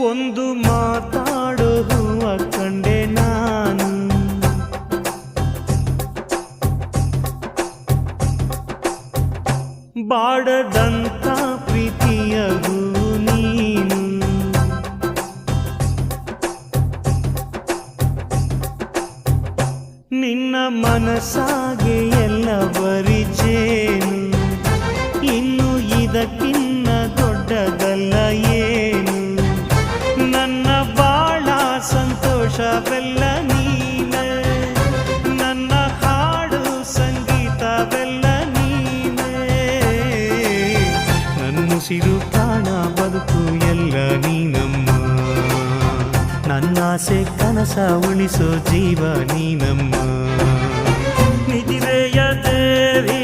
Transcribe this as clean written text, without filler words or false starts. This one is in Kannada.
ಒಂದು ಮಾತಾಡೋ ಹೂವ ಕಂಡೆ ನಾನು, ಬಾಡದಂತ ಪ್ರೀತಿಯ ಹೂ ನೀನು. ನಿನ್ನ ಮನಸ್ಸಾಗೆ ಎಲ್ಲ ಬರಿಜೇನು, ಇನ್ನು ಇದಕ್ಕಿನ್ನ ದೊಡ್ಡದಲ್ಲ ಏನು. ನನ್ನ ಬಾಳ ಸಂತೋಷವೆಲ್ಲ ನೀನೆ, ನನ್ನ ಹಾಡು ಸಂಗೀತವೆಲ್ಲ ನೀನೆ. ನನ್ನುಸಿರು ಪ್ರಾಣ ಬದುಕು ಎಲ್ಲ ನೀನಮ್ಮ, ನನ್ನಾಸೆ ಕನಸ ಉಳಿಸೋ ಜೀವ ನೀನಮ್ಮ. ನಿಧಿರೆಯ ದೇವಿ